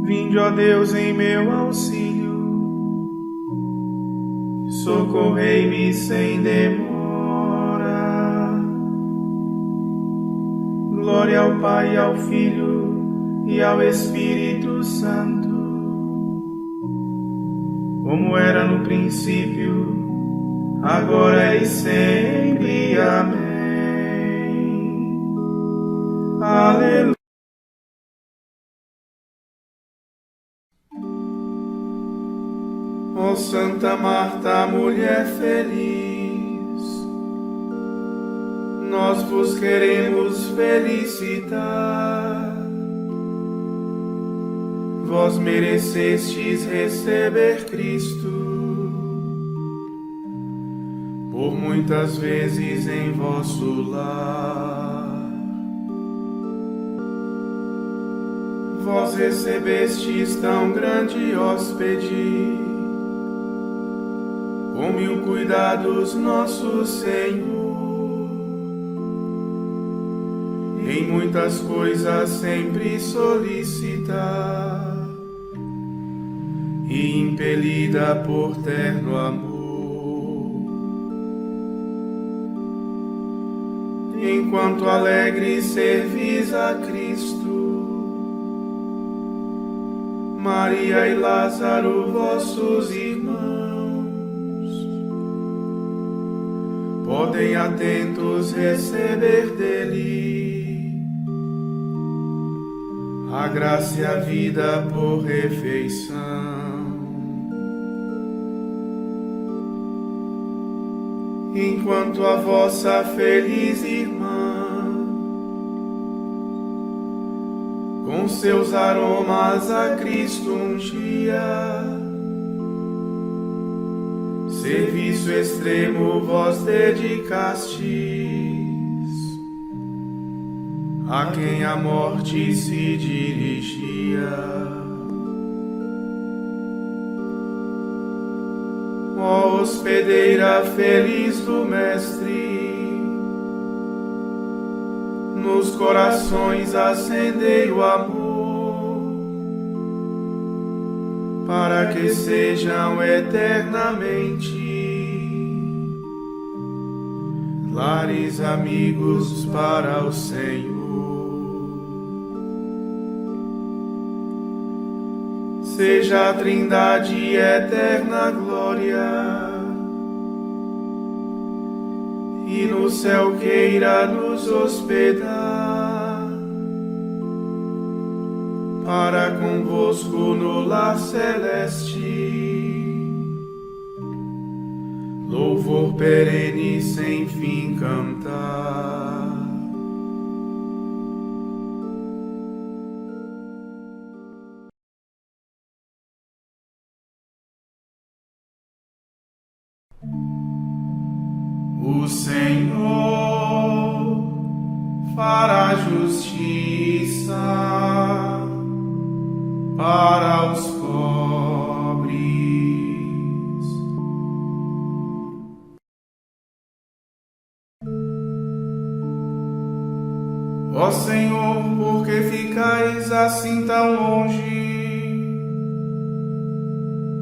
Vinde, ó Deus, em meu auxílio, socorrei-me sem demora. Glória ao Pai, ao Filho e ao Espírito Santo, como era no princípio, agora e sempre. Amém. Aleluia. Ó Santa Marta, mulher feliz, nós vos queremos felicitar. Vós merecestes receber Cristo, por muitas vezes em vosso lar. Vós recebestes tão grande hóspede, com mil cuidados nosso Senhor, em muitas coisas sempre solicita e impelida por terno amor. Enquanto alegre servis a Cristo, Maria e Lázaro, vossos irmãos, podem atentos receber dele a graça e a vida por refeição. Enquanto a vossa feliz irmã, com seus aromas a Cristo ungia, serviço extremo vós dedicastes a quem a morte se dirigia. Ó hospedeira feliz do Mestre, nos corações acendei o amor, para que sejam eternamente lares amigos para o Senhor. Seja a Trindade eterna glória, e no céu queira nos hospedar, para convosco no lar celeste, louvor perene sem fim cantar. O Senhor fará justiça para os pobres. Ó Senhor, por que ficais assim tão longe,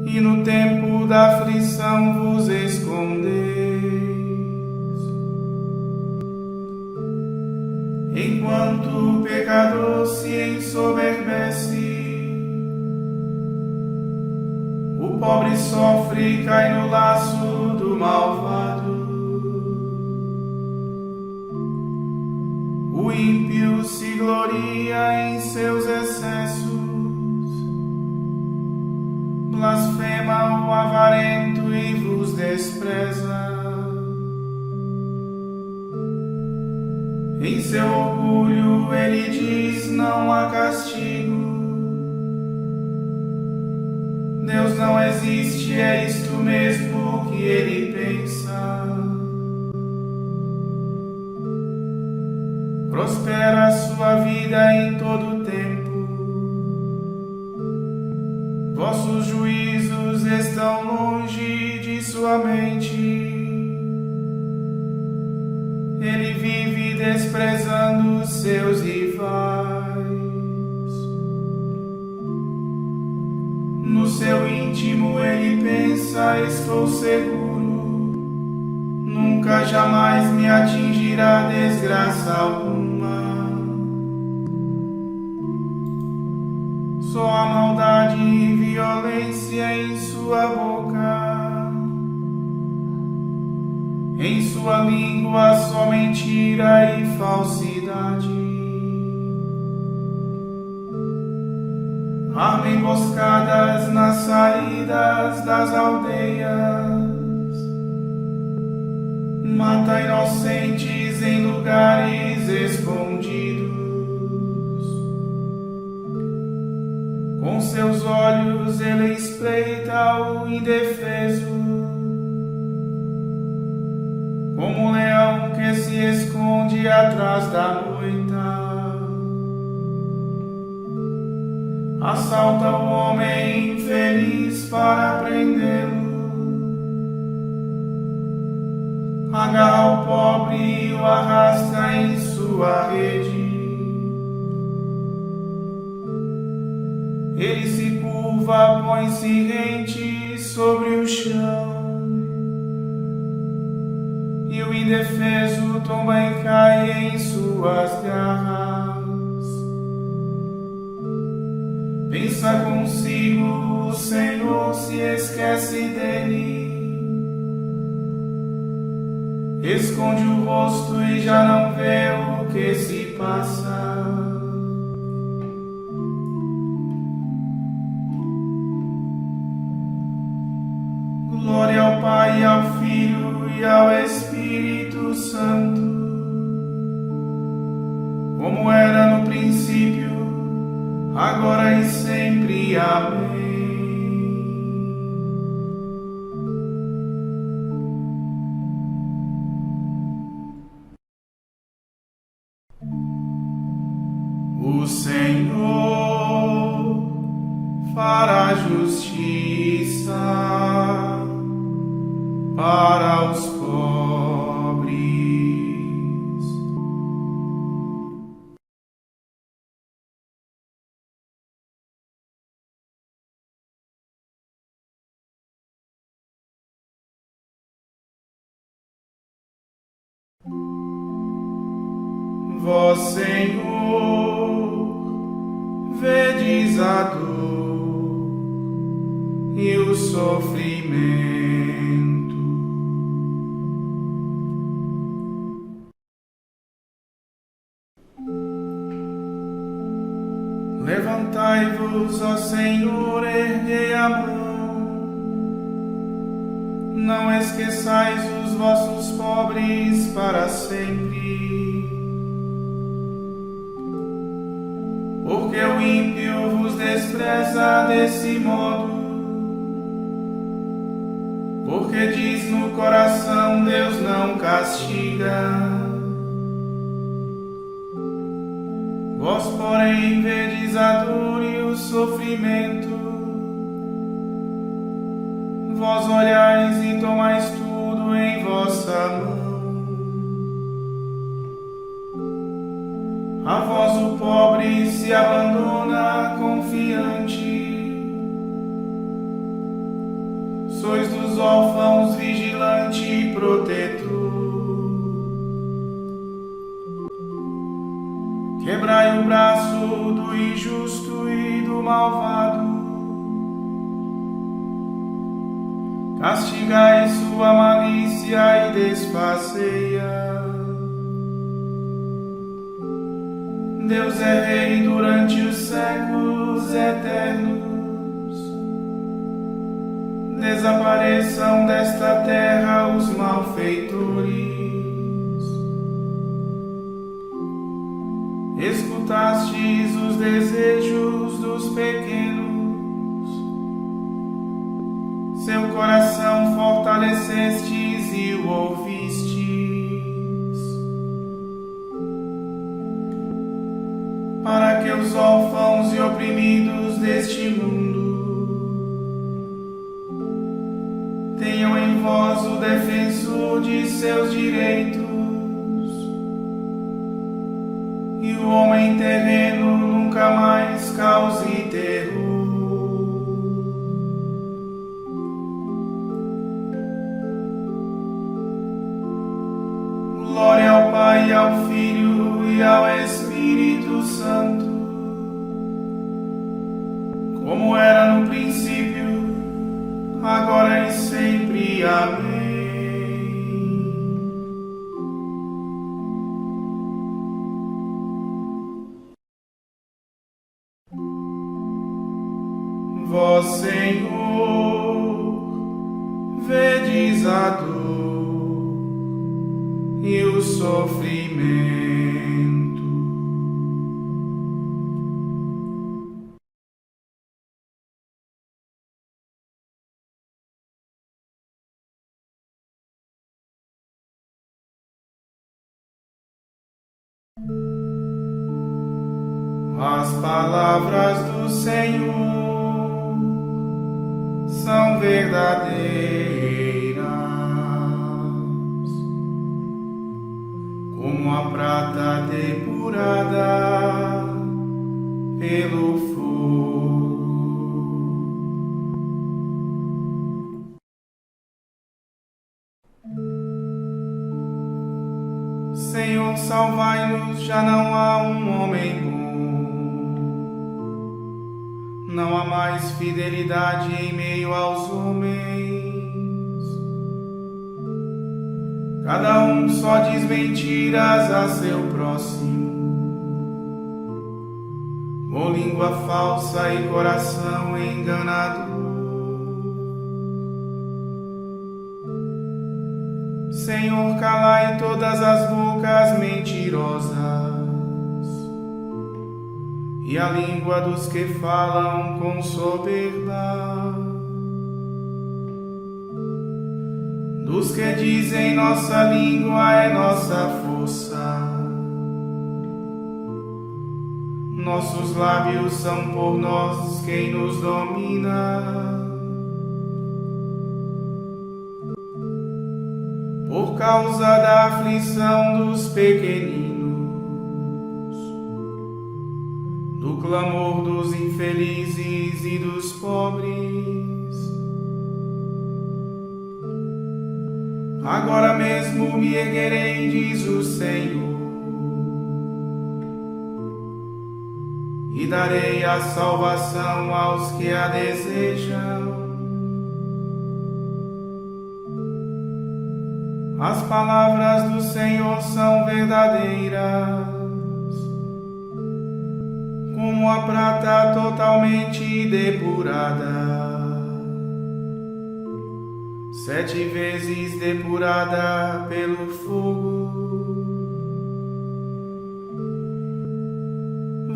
e no tempo da aflição vos escondeis? Enquanto o pecador se ensoberbece, o pobre sofre e cai no laço do malvado. O ímpio se gloria em seus excessos, blasfema o avarento e vos despreza. Em seu orgulho ele diz: não há castigo. Deus não existe, é isto mesmo que ele pensa. Prospera a sua vida em todo o tempo. Vossos juízos estão longe de sua mente. Ele vive desprezando seus rivais. presença estou seguro, nunca jamais me atingirá desgraça alguma. Só a maldade e violência em sua boca, em sua língua só mentira e falsidade. Arma emboscadas nas saídas das aldeias, mata inocentes em lugares escondidos. Com seus olhos ele espreita o indefeso, como um leão que se esconde atrás da moita. Assalta o homem infeliz para prendê-lo, agarra o pobre e o arrasta em sua rede. Ele se curva, põe-se rente sobre o chão, e o indefeso tomba e cai em suas garras. Pensa consigo, o Senhor se esquece dele, esconde o rosto e já não vê o que se passa. Glória ao Pai, ao Filho e ao Espírito Santo, como era no princípio, agora e sempre. Amém. O Senhor fará justiça para os pobres. Vós, Senhor, vedes a dor e o sofrimento. Levantai-vos, ó Senhor, erguei a mão. Não esqueçais os vossos pobres para sempre. Porque o ímpio vos despreza desse modo, porque diz no coração: Deus não castiga. Vós, porém, vedes a dor e o sofrimento, vós olhais e tomais tudo em vossa mão. A vós o pobre se abandona confiante, sois dos órfãos vigilante e protetor. Quebrai o braço do injusto e do malvado, castigai sua malícia e desfaceia. Deus é rei durante os séculos eternos. Desapareçam desta terra os malfeitores. Escutastes os desejos dos pequenos, seu coração fortalecestes e o ouvistes. Para que os órfãos e oprimidos deste mundo tenham em vós o defensor de seus direitos, e o homem terreno nunca mais cause terror. e ao Espírito Santo, como era no princípio, agora e sempre. Amém. Vós, Senhor, vedes a dor e o sofrimento. As palavras do Senhor são verdadeiras, como a prata depurada pelo fogo. Senhor, salvai-nos, já não há um homem bom. Não há mais fidelidade em meio aos homens. Cada um só diz mentiras a seu próximo. Com língua falsa e coração enganador. Senhor, calai todas as bocas mentirosas e a língua dos que falam com soberba, dos que dizem nossa língua é nossa força, nossos lábios são por nós quem nos domina. Por causa da aflição dos pequeninos, do clamor dos infelizes e dos pobres, agora mesmo me erguerei, diz o Senhor, e darei a salvação aos que a desejam. As palavras do Senhor são verdadeiras, como a prata totalmente depurada, 7 vezes depurada pelo fogo.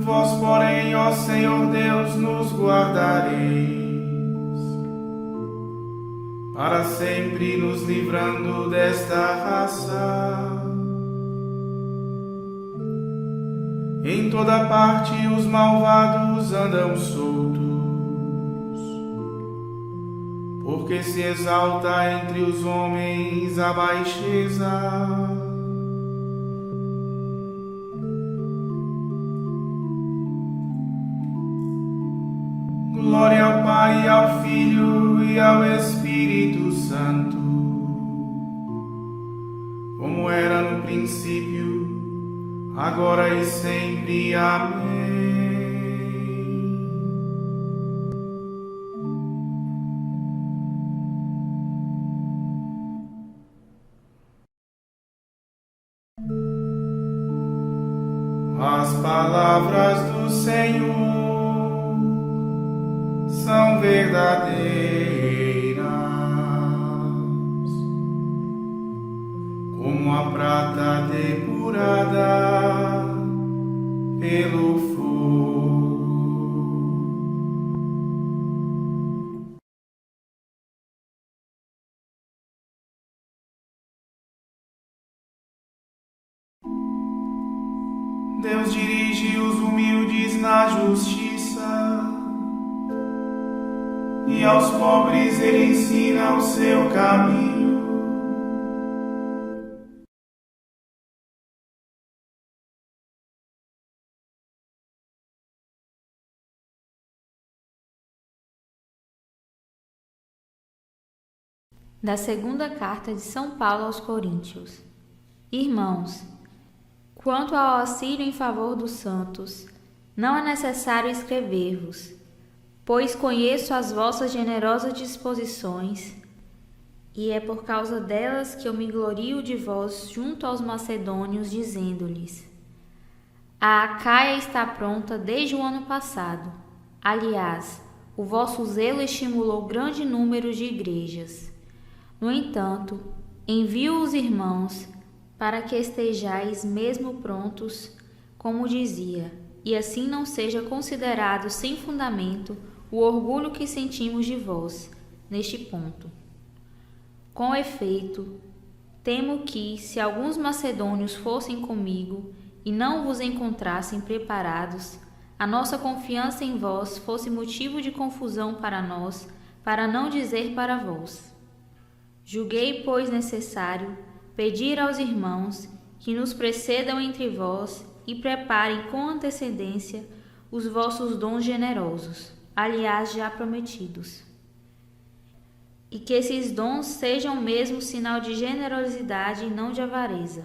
Vós, porém, ó Senhor Deus, nos guardareis, para sempre nos livrando desta raça. Em toda parte os malvados andam soltos, porque se exalta entre os homens a baixeza. Glória ao Pai, e ao Filho e ao Espírito Santo, como era no princípio, agora e sempre. Amém. As palavras do Senhor são verdadeiras, como a prata depurada pelo fogo. Deus dirige os humildes na justiça, e aos pobres Ele ensina o seu caminho. Da segunda carta de São Paulo aos Coríntios. Irmãos, Quanto ao auxílio em favor dos santos, não é necessário escrever-vos, pois conheço as vossas generosas disposições, e é por causa delas que eu me glorio de vós junto aos macedônios, dizendo-lhes: a Acaia está pronta desde o ano passado. Aliás, o vosso zelo estimulou grande número de igrejas. No entanto, envio os irmãos para que estejais mesmo prontos, como dizia, e assim não seja considerado sem fundamento o orgulho que sentimos de vós neste ponto. Com efeito, temo que, se alguns macedônios fossem comigo e não vos encontrassem preparados, a nossa confiança em vós fosse motivo de confusão para nós, para não dizer para vós. Julguei, pois, necessário pedir aos irmãos que nos precedam entre vós e preparem com antecedência os vossos dons generosos, aliás já prometidos. E que esses dons sejam mesmo sinal de generosidade e não de avareza.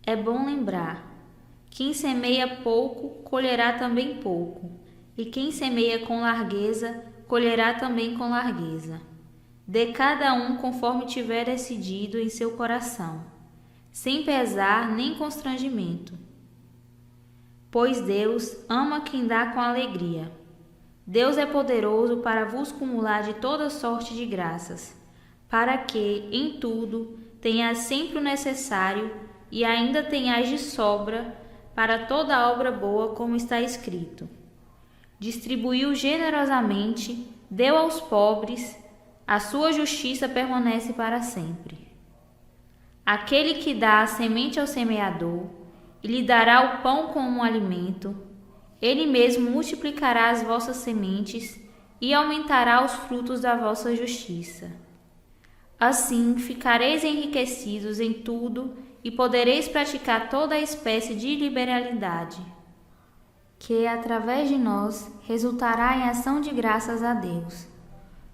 É bom lembrar: quem semeia pouco, colherá também pouco, e quem semeia com largueza, colherá também com largueza. Dê cada um conforme tiver decidido em seu coração, sem pesar nem constrangimento. Pois Deus ama quem dá com alegria. Deus é poderoso para vos cumular de toda sorte de graças, para que, em tudo, tenhais sempre o necessário e ainda tenhais de sobra para toda obra boa, como está escrito. Distribuiu generosamente, deu aos pobres, a sua justiça permanece para sempre. Aquele que dá a semente ao semeador e lhe dará o pão como alimento, ele mesmo multiplicará as vossas sementes e aumentará os frutos da vossa justiça. Assim ficareis enriquecidos em tudo e podereis praticar toda a espécie de liberalidade, que através de nós resultará em ação de graças a Deus.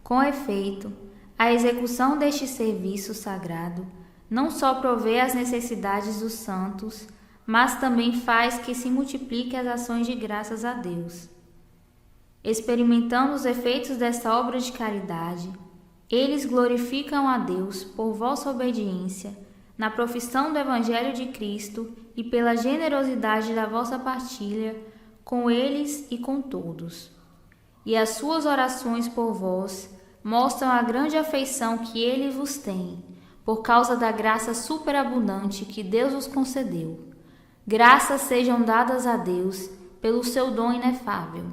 Com efeito, a execução deste serviço sagrado não só provê as necessidades dos santos, mas também faz que se multipliquem as ações de graças a Deus. Experimentando os efeitos desta obra de caridade, eles glorificam a Deus por vossa obediência na profissão do Evangelho de Cristo e pela generosidade da vossa partilha com eles e com todos. E as suas orações por vós mostram a grande afeição que ele vos tem, por causa da graça superabundante que Deus vos concedeu. Graças sejam dadas a Deus pelo seu dom inefável.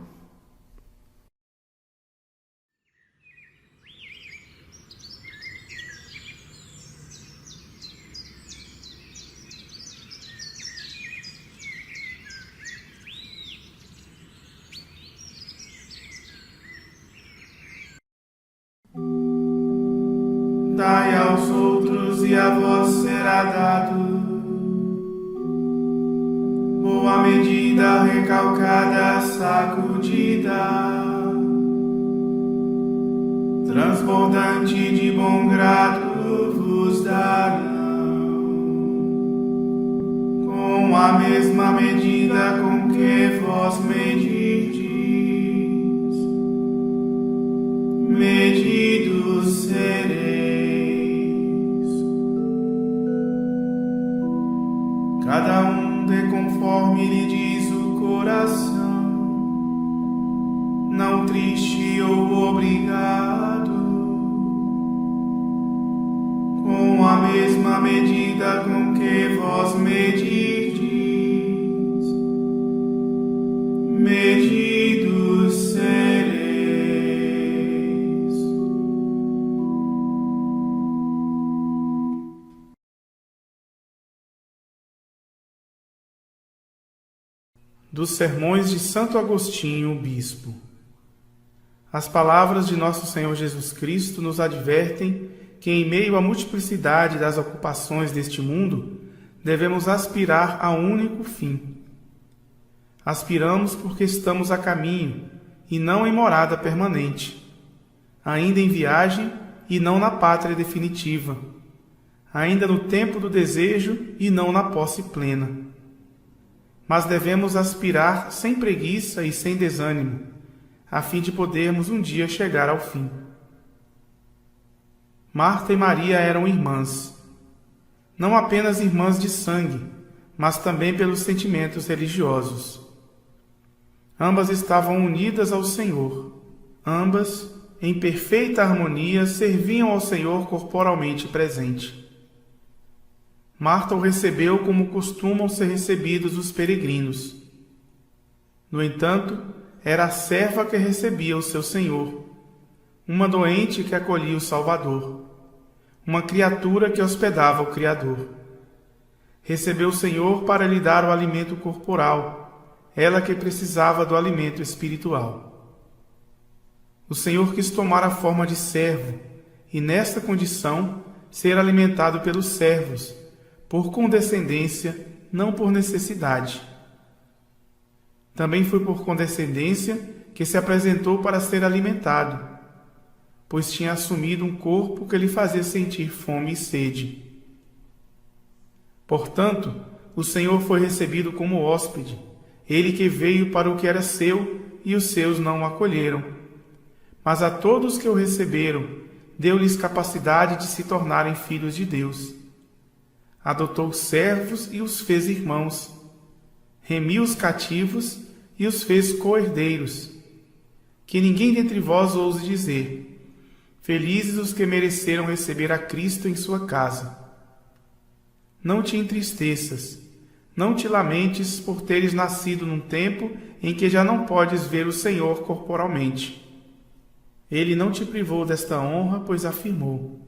Dai aos outros e a vós será dado. Boa medida, recalcada, sacudida, transbordante de bom grado vos darão. Com a mesma medida com que vós medirdes, medidos sereis. Cada um dê conforme lhe diz o coração, não triste ou obrigado. Com a mesma medida com que vós medirdes, medidos sereis. Dos Sermões de Santo Agostinho, Bispo. As palavras de nosso Senhor Jesus Cristo nos advertem que, em meio à multiplicidade das ocupações deste mundo, devemos aspirar a um único fim. Aspiramos porque estamos a caminho e não em morada permanente, ainda em viagem e não na pátria definitiva, ainda no tempo do desejo e não na posse plena. mas devemos aspirar sem preguiça e sem desânimo, a fim de podermos um dia chegar ao fim. Marta e Maria eram irmãs, não apenas irmãs de sangue, mas também pelos sentimentos religiosos. Ambas estavam unidas ao Senhor, ambas, em perfeita harmonia, serviam ao Senhor corporalmente presente. Marta o recebeu como costumam ser recebidos os peregrinos. No entanto, era a serva que recebia o seu Senhor, uma doente que acolhia o Salvador, uma criatura que hospedava o Criador. Recebeu o Senhor para lhe dar o alimento corporal, ela que precisava do alimento espiritual. O Senhor quis tomar a forma de servo e, nesta condição, ser alimentado pelos servos, por condescendência, não por necessidade. Também foi por condescendência que se apresentou para ser alimentado, pois tinha assumido um corpo que lhe fazia sentir fome e sede. Portanto, o Senhor foi recebido como hóspede, ele que veio para o que era seu e os seus não o acolheram. Mas a todos que o receberam, deu-lhes capacidade de se tornarem filhos de Deus. Adotou servos e os fez irmãos, remiu os cativos e os fez co-herdeiros. Que ninguém dentre vós ouse dizer: felizes os que mereceram receber a Cristo em sua casa. Não te entristeças, não te lamentes por teres nascido num tempo em que já não podes ver o Senhor corporalmente. Ele não te privou desta honra, pois afirmou: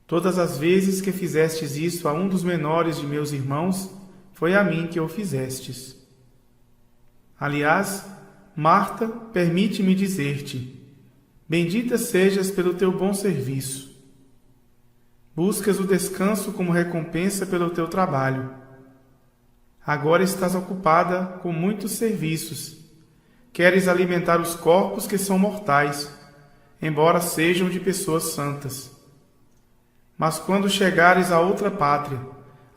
todas as vezes que fizestes isso a um dos menores de meus irmãos, foi a mim que o fizestes. Aliás, Marta, permite-me dizer-te: bendita sejas pelo teu bom serviço. Buscas o descanso como recompensa pelo teu trabalho. Agora estás ocupada com muitos serviços. Queres alimentar os corpos que são mortais, embora sejam de pessoas santas. Mas quando chegares a outra pátria,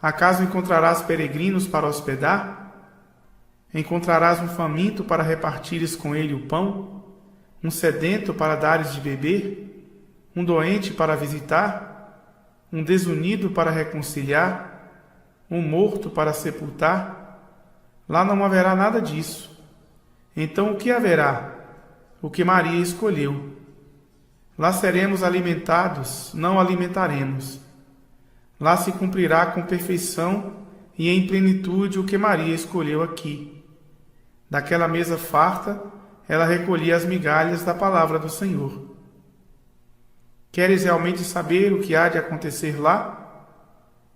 acaso encontrarás peregrinos para hospedar? Encontrarás um faminto para repartires com ele o pão? Um sedento para dares de beber? Um doente para visitar? Um desunido para reconciliar? Um morto para sepultar? Lá não haverá nada disso. Então o que haverá? O que Maria escolheu. Lá seremos alimentados, não alimentaremos. Lá se cumprirá com perfeição e em plenitude o que Maria escolheu aqui. Daquela mesa farta, ela recolhia as migalhas da palavra do Senhor. Queres realmente saber o que há de acontecer lá?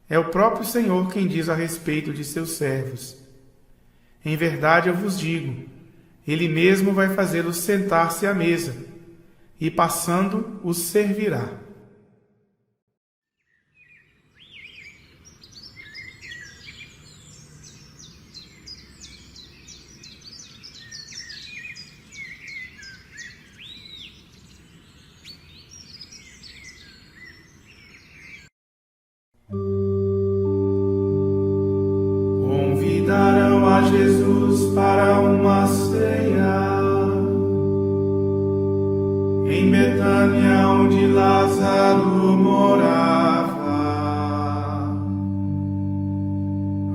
É o próprio Senhor quem diz a respeito de seus servos. Em verdade eu vos digo, ele mesmo vai fazê-los sentar-se à mesa, e passando os servirá. Convidaram a Jesus para uma ceia em Betânia, onde Lázaro morava,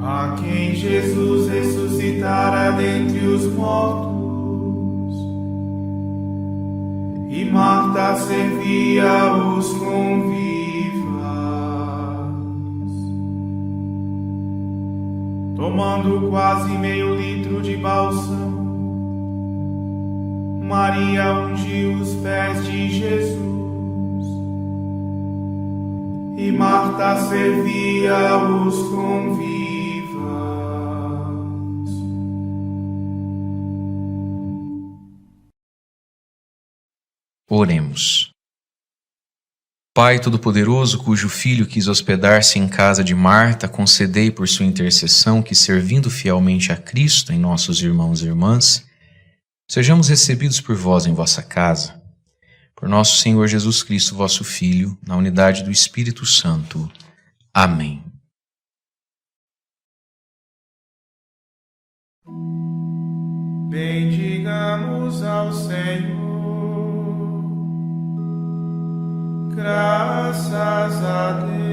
a quem Jesus ressuscitara dentre os mortos, e Marta servia-os convivas. Tomando quase meio litro de bálsamo, Maria ungiu os pés de Jesus, e Marta servia-os convivas. Oremos. Pai Todo-Poderoso, cujo Filho quis hospedar-se em casa de Marta, concedei por sua intercessão que, servindo fielmente a Cristo em nossos irmãos e irmãs, sejamos recebidos por vós em vossa casa, por nosso Senhor Jesus Cristo, vosso Filho, na unidade do Espírito Santo. Amém. Louvemos ao Senhor. Graças a Deus.